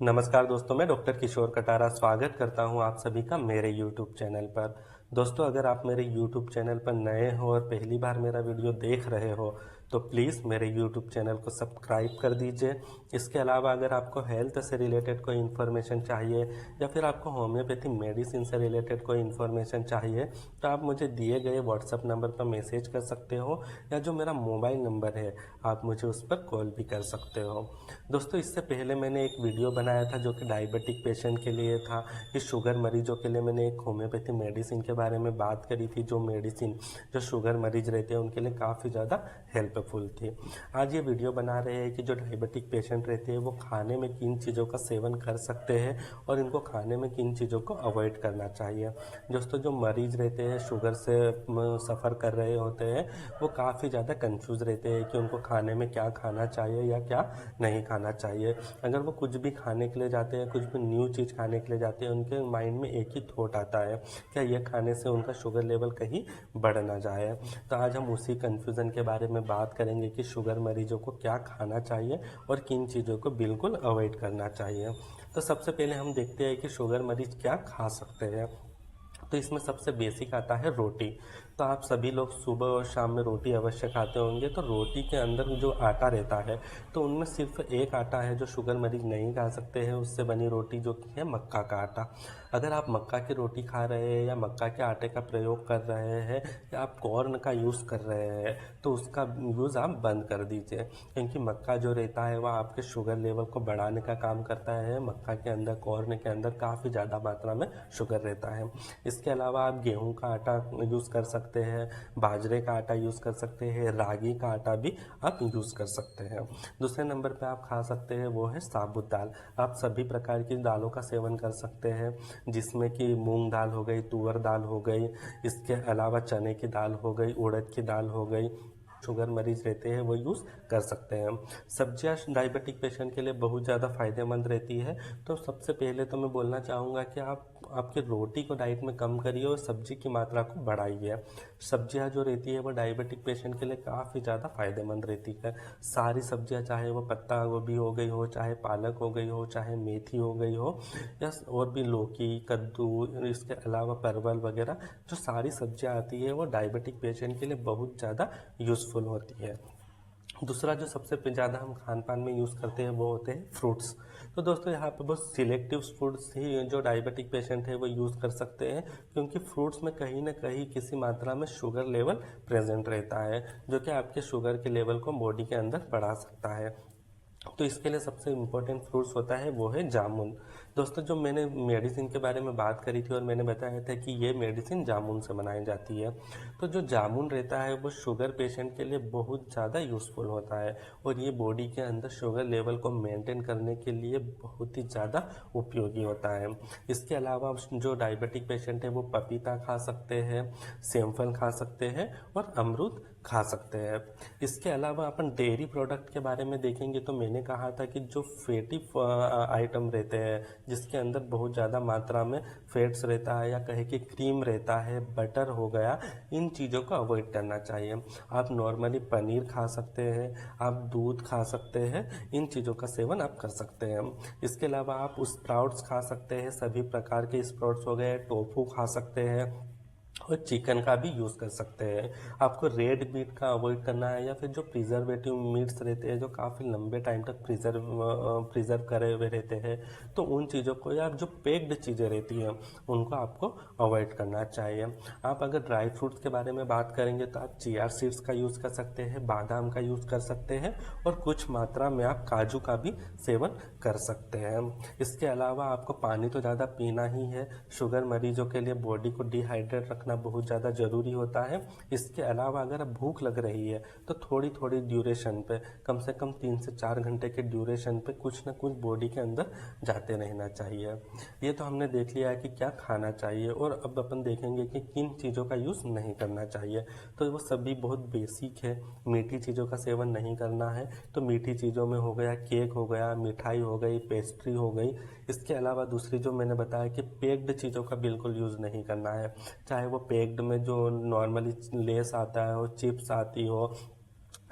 नमस्कार दोस्तों, मैं डॉक्टर किशोर कटारा स्वागत करता हूं आप सभी का मेरे YouTube चैनल पर। दोस्तों, अगर आप मेरे YouTube चैनल पर नए हो और पहली बार मेरा वीडियो देख रहे हो तो प्लीज़ मेरे YouTube चैनल को सब्सक्राइब कर दीजिए। इसके अलावा अगर आपको हेल्थ से रिलेटेड कोई इन्फॉर्मेशन चाहिए या फिर आपको होम्योपैथी मेडिसिन से रिलेटेड कोई इन्फॉर्मेशन चाहिए तो आप मुझे दिए गए व्हाट्सएप नंबर पर मैसेज कर सकते हो या जो मेरा मोबाइल नंबर है आप मुझे उस पर कॉल भी कर सकते हो। दोस्तों, इससे पहले मैंने एक वीडियो बनाया था जो कि डायबिटिक पेशेंट के लिए था। इस शुगर मरीजों के लिए मैंने एक होम्योपैथी मेडिसिन के बारे में बात करी थी, जो मेडिसिन जो शुगर मरीज रहते हैं उनके लिए काफ़ी ज़्यादा हेल्पफुल थी। आज ये वीडियो बना रहे हैं कि जो डायबिटिक पेशेंट रहते हैं वो खाने में किन चीज़ों का सेवन कर सकते हैं और इनको खाने में किन चीज़ों को अवॉइड करना चाहिए। दोस्तों, जो मरीज रहते हैं शुगर से सफ़र कर रहे होते हैं वो काफ़ी ज़्यादा कंफ्यूज रहते हैं कि उनको खाने में क्या खाना चाहिए या क्या नहीं खाना चाहिए। अगर वो कुछ भी खाने के लिए जाते हैं, कुछ भी न्यू चीज़ खाने के लिए जाते हैं, उनके माइंड में एक ही थॉट आता है, क्या ये खाने से उनका शुगर लेवल कहीं बढ़ ना जाए। तो आज हम उसी कन्फ्यूज़न के बारे में बात करेंगे कि शुगर मरीजों को क्या खाना चाहिए और किन चीज़ों को बिल्कुल अवॉइड करना चाहिए। तो सबसे पहले हम देखते हैं कि शुगर मरीज क्या खा सकते हैं। तो इसमें सबसे बेसिक आता है रोटी। तो आप सभी लोग सुबह और शाम में रोटी अवश्य खाते होंगे। तो रोटी के अंदर जो आटा रहता है तो उनमें सिर्फ एक आटा है जो शुगर मरीज नहीं खा सकते हैं, उससे बनी रोटी जो कि है मक्का का आटा। अगर आप मक्का की रोटी खा रहे हैं या मक्का के आटे का प्रयोग कर रहे हैं या आप कॉर्न का यूज़ कर रहे हैं तो उसका यूज़ आप बंद कर दीजिए, क्योंकि मक्का जो रहता है वह आपके शुगर लेवल को बढ़ाने का काम करता है। मक्का के अंदर, कॉर्न के अंदर काफ़ी ज़्यादा मात्रा में शुगर रहता है। इसके अलावा आप गेहूं का आटा यूज़ कर सकते हैं, बाजरे का आटा यूज़ कर सकते हैं, रागी का आटा भी आप यूज़ कर सकते हैं। दूसरे नंबर पे आप खा सकते हैं वो है साबुत दाल। आप सभी प्रकार की दालों का सेवन कर सकते हैं, जिसमें कि मूंग दाल हो गई, तुअर दाल हो गई, इसके अलावा चने की दाल हो गई, उड़द की दाल हो गई। शुगर मरीज रहते हैं वो यूज़ कर सकते हैं। सब्जियां डायबिटिक पेशेंट के लिए बहुत ज़्यादा फायदेमंद रहती है। तो सबसे पहले तो मैं बोलना चाहूँगा कि आप आपकी रोटी को डाइट में कम करिए और सब्जी की मात्रा को बढ़ाइए। सब्जियां जो रहती है वो डायबिटिक पेशेंट के लिए काफ़ी ज़्यादा फायदेमंद रहती है। सारी सब्जियां, चाहे वो पत्ता गोभी हो गई हो, चाहे पालक हो गई हो, चाहे मेथी हो गई हो या और भी लौकी, कद्दू, इसके अलावा परवल वगैरह, जो सारी सब्जियां आती है वो डायबिटिक पेशेंट के लिए बहुत ज़्यादा यूज़फुल होती है। दूसरा जो सबसे ज़्यादा हम खान पान में यूज़ करते हैं वो होते हैं फ्रूट्स। तो दोस्तों, यहाँ पे बहुत सिलेक्टिव फूड्स ही जो डायबिटिक पेशेंट है वो यूज़ कर सकते हैं, क्योंकि फ्रूट्स में कहीं ना कहीं किसी मात्रा में शुगर लेवल प्रेजेंट रहता है जो कि आपके शुगर के लेवल को बॉडी के अंदर बढ़ा सकता है। तो इसके लिए सबसे इम्पोर्टेंट फ्रूट्स होता है वो है जामुन। दोस्तों, जो मैंने मेडिसिन के बारे में बात करी थी और मैंने बताया था कि ये मेडिसिन जामुन से बनाई जाती है। तो जो जामुन रहता है वो शुगर पेशेंट के लिए बहुत ज़्यादा यूज़फुल होता है और ये बॉडी के अंदर शुगर लेवल को मेंटेन करने के लिए बहुत ही ज़्यादा उपयोगी होता है। इसके अलावा जो डायबिटिक पेशेंट है वो पपीता खा सकते हैं, सेमफल खा सकते हैं और अमरूद खा सकते हैं। इसके अलावा अपन डेयरी प्रोडक्ट के बारे में देखेंगे तो मैंने कहा था कि जो फैटी आइटम रहते हैं जिसके अंदर बहुत ज़्यादा मात्रा में फैट्स रहता है या कहे कि क्रीम रहता है, बटर हो गया, इन चीज़ों को अवॉइड करना चाहिए। आप नॉर्मली पनीर खा सकते हैं, आप दूध खा सकते हैं, इन चीज़ों का सेवन आप कर सकते हैं। इसके अलावा आप स्प्राउट्स खा सकते हैं, सभी प्रकार के स्प्राउट्स हो गए, टोफू खा सकते हैं और चिकन का भी यूज़ कर सकते हैं। आपको रेड मीट का अवॉइड करना है या फिर जो प्रिजर्वेटिव मीट्स रहते हैं जो काफ़ी लंबे टाइम तक प्रिजर्व करे हुए रहते हैं, तो उन चीज़ों को या जो पैक्ड चीज़ें रहती हैं उनको आपको अवॉइड करना चाहिए। आप अगर ड्राई फ्रूट्स के बारे में बात करेंगे तो आप चिया सीड्स का यूज़ कर सकते हैं, बादाम का यूज़ कर सकते हैं और कुछ मात्रा में आप काजू का भी सेवन कर सकते हैं। इसके अलावा आपको पानी तो ज़्यादा पीना ही है। शुगर मरीजों के लिए बॉडी को डिहाइड्रेट रखना बहुत ज़्यादा ज़रूरी होता है। इसके अलावा अगर भूख लग रही है तो थोड़ी थोड़ी ड्यूरेशन पे, कम से कम 3 से 4 घंटे के ड्यूरेशन पे कुछ ना कुछ बॉडी के अंदर जाते रहना चाहिए। ये तो हमने देख लिया है कि क्या खाना चाहिए और अब अपन देखेंगे कि किन चीज़ों का यूज़ नहीं करना चाहिए। तो वो सभी बहुत बेसिक है। मीठी चीज़ों का सेवन नहीं करना है। तो मीठी चीज़ों में हो गया केक हो गया, मिठाई हो गई, पेस्ट्री हो गई। इसके अलावा दूसरी जो मैंने बताया कि पैक्ड चीज़ों का बिल्कुल यूज़ नहीं करना है, चाहे वो पैक्ड में जो नॉर्मली लेस आता है हो, चिप्स आती हो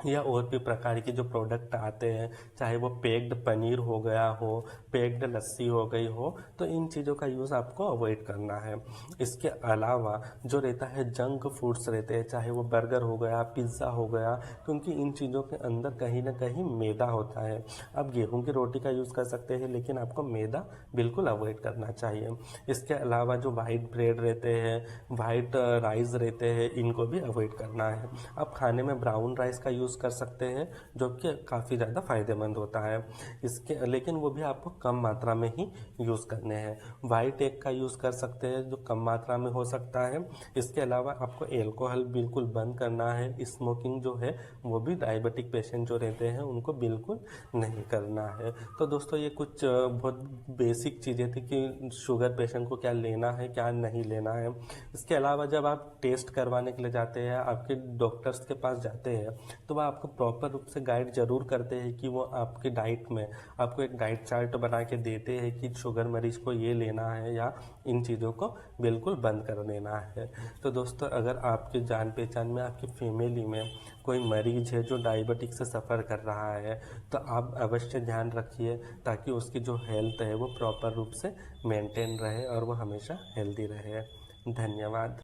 या और भी प्रकार के जो प्रोडक्ट आते हैं, चाहे वो पैक्ड पनीर हो गया हो, पैक्ड लस्सी हो गई हो, तो इन चीज़ों का यूज़ आपको अवॉइड करना है। इसके अलावा जो रहता है जंक फूड्स रहते हैं, चाहे वो बर्गर हो गया, पिज़्ज़ा हो गया, क्योंकि इन चीज़ों के अंदर कहीं ना कहीं मैदा होता है। आप गेहूं की रोटी का यूज़ कर सकते हैं, लेकिन आपको मैदा बिल्कुल अवॉइड करना चाहिए। इसके अलावा जो वाइट ब्रेड रहते हैं, वाइट राइस रहते हैं, इनको भी अवॉइड करना है। आप खाने में ब्राउन राइस का यूज़ कर सकते हैं, जो कि काफ़ी ज़्यादा फायदेमंद होता है। इसके लेकिन वो भी आपको कम मात्रा में ही यूज़ करने हैं। वाइट एग का यूज़ कर सकते हैं, जो कम मात्रा में हो सकता है। इसके अलावा आपको एल्कोहल बिल्कुल बंद करना है। स्मोकिंग जो है वो भी डायबिटिक पेशेंट जो रहते हैं उनको बिल्कुल नहीं करना है। तो दोस्तों ये कुछ बहुत बेसिक चीज़ें थी कि शुगर पेशेंट को क्या लेना है, क्या नहीं लेना है। इसके अलावा जब आप टेस्ट करवाने के लिए जाते हैं, आपके डॉक्टर्स के पास जाते हैं, तो वह आपको प्रॉपर रूप से गाइड जरूर करते हैं कि वो आपकी डाइट में आपको एक डाइट चार्ट बना के देते हैं कि शुगर मरीज को ये लेना है या इन चीज़ों को बिल्कुल बंद कर देना है। तो दोस्तों अगर आपके जान पहचान में, आपकी फैमिली में कोई मरीज है जो डायबिटिक से सफ़र कर रहा है, तो आप अवश्य ध्यान रखिए ताकि उसकी जो हेल्थ है वो प्रॉपर रूप से मेंटेन रहे और वो हमेशा हेल्दी रहे। धन्यवाद।